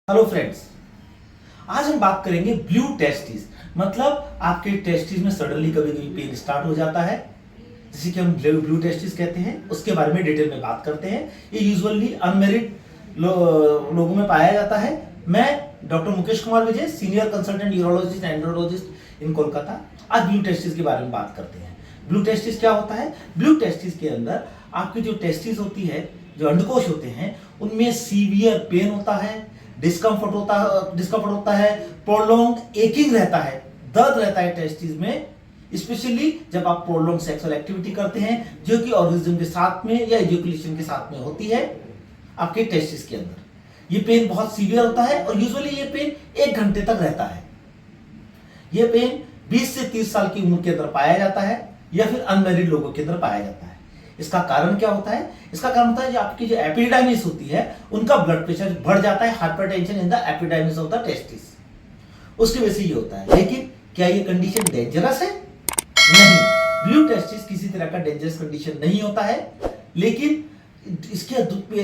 Hello friends, आज हम बात करेंगे ब्लू टेस्टिस। मतलब आपके टेस्टिस में सडनली कभी कभी पेन स्टार्ट हो जाता है, जिसे कि हम ब्लू टेस्टिस कहते हैं। उसके बारे में डिटेल में बात करते हैं। ये यूजुअली अनमेरिड लोगों में पाया जाता है। मैं doctor Mukesh Kumar Vijay, senior consultant urologist and andrologist in Kolkata. आज ब्लू टेस्टिस के बारे में बात करते हैं। ब्लू टेस्टिस क्या होता है? ब्लू टेस्टिस के अंदर आपकी जो टेस्टिस होती है, जो अंडकोश होते हैं, उनमें सीवियर पेन होता है, डिस्कम्फर्ट होता है, प्रोलॉन्ग एकिंग रहता है, दर्द रहता है टेस्टिस में, स्पेशली जब आप प्रोलॉन्ग सेक्सुअल एक्टिविटी करते हैं, जो कि ऑर्गेज्म के साथ में या इजैकुलेशन के साथ में होती है आपके टेस्टिस के अंदर। ये पेन बहुत सीवियर होता है और यूजुअली ये पेन 1 घंटे तक रहता है। ये पेन 20 से 30 साल की उम्र के अंदर पाया जाता है या फिर अनमैरिड लोगों के अंदर पाया जाता है। इसका कारण क्या होता है? इसका कारण होता है जो आपकी जो एपिडाइमिस होती है, उनका ब्लड प्रेशर बढ़ जाता है, hypertension in the epididymis of the testis, उसकी वजह से ये होता है। लेकिन क्या ये कंडीशन डेंजरस है? नहीं, ब्लू टेस्टिस किसी तरह का डेंजरस कंडीशन नहीं होता है। लेकिन इसके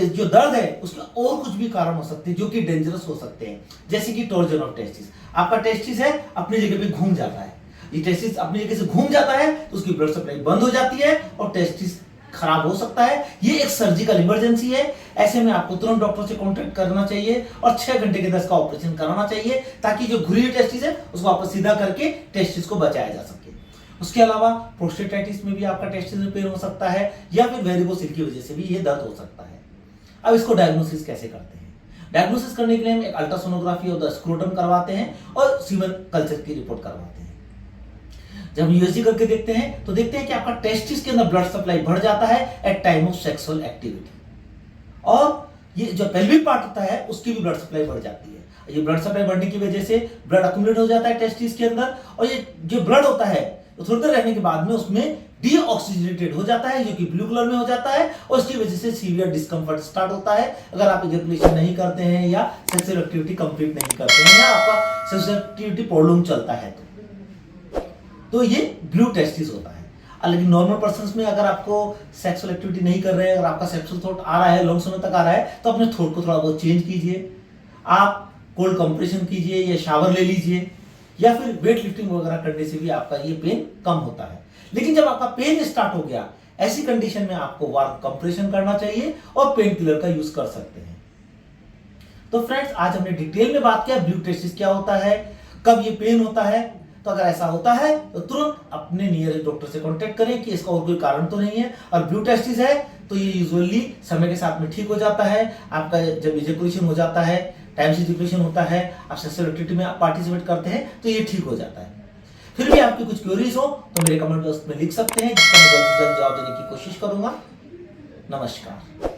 जो दर्द है उसके और कुछ भी कारण हो सकते हैं जो कि डेंजरस हो सकते हैं, जैसे कि टॉर्जन ऑफ टेस्टिस। आपका टेस्टिस है अपनी जगह पे घूम जाता है, ये टेस्टिस अपनी जगह से घूम जाता है तो उसकी ब्लड सप्लाई बंद हो जाती है और टेस्टिस खराब हो सकता है। ये एक सर्जिकल इमरजेंसी है। ऐसे में आपको तुरंत डॉक्टर से कांटेक्ट करना चाहिए और 6 घंटे के अंदर इसका ऑपरेशन कराना चाहिए, ताकि जो घुरी हुई टेस्टिस है उसको वापस सीधा करके टेस्टिस को बचाया जा सके। उसके अलावा प्रोस्टेटाइटिस में भी आपका टेस्टिस में पेन हो सकता है, या फिर वेरिकोसिल की वजह से भी ये दर्द हो सकता है। अब इसको डायग्नोसिस कैसे करते हैं? डायग्नोसिस करने के लिए हम एक अल्ट्रासोनोग्राफी ऑफ द स्क्रोटम करवाते हैं और सीमेन कल्चर की रिपोर्ट करवाते हैं। जब यूएसजी करके देखते हैं तो देखते हैं कि आपका टेस्टिस के अंदर ब्लड सप्लाई बढ़ जाता है at time of sexual activity, और ये जो पेल्विक पार्ट होता है उसकी भी ब्लड सप्लाई बढ़ जाती है। ये ब्लड सप्लाई बढ़ने की वजह से ब्लड अक्यूमुलेट हो जाता है टेस्टिस के अंदर, और ये जो ब्लड होता है तो थोड़ी देर रहने के बाद में उसमें डीऑक्सीजनेटेड हो जाता है, जो कि ब्लू कलर में हो जाता है, और उसकी वजह से सीवियर डिस्कम्फर्ट स्टार्ट होता है अगर आप इजैकुलेशन नहीं करते हैं या सेक्सुअल एक्टिविटी कंप्लीट नहीं करते हैं या आपका सेक्सुअल एक्टिविटी प्रोलॉन्ग चलता है तो ये ब्लू टेस्टिस होता है। लेकिन नॉर्मल पर्सन्स में अगर आपको सेक्सुअल एक्टिविटी नहीं कर रहे हैं, अगर आपका सेक्सुअल थॉट आ रहा है, लॉन्ग समय तक आ रहा है, तो अपने थॉट को थोड़ा बहुत चेंज कीजिए। आप कोल्ड कंप्रेशन कीजिए या शावर ले लीजिए, या फिर वेट लिफ्टिंग वगैरह करने से भी आपका ये पेन कम होता है। लेकिन जब आपका पेन स्टार्ट हो गया, ऐसी कंडीशन में आपको वार्म कंप्रेशन करना चाहिए और पेन किलर का यूज कर सकते हैं। तो फ्रेंड्स, आज हमने डिटेल में बात किया ब्लू टेस्टिस क्या होता है, कब ये पेन होता है। तो अगर ऐसा होता है तो तुरंत अपने नियरेस्ट डॉक्टर से कांटेक्ट करें कि इसका और कोई कारण तो नहीं है। और ब्लू टेस्टिस है तो ये यूजुअली समय के साथ में ठीक हो जाता है। आपका जब इजैकुलेशन हो जाता है, टाइम से इजैकुलेशन होता है, आप सेक्सुअल एक्टिविटी में पार्टिसिपेट करते हैं तो ये ठीक हो जाता है। फिर भी आपकी कुछ क्वेरीज हो तो मेरे कमेंट बॉक्स में लिख सकते हैं, जिसका मैं जल्द से जल्द जवाब देने की कोशिश करूंगा। नमस्कार।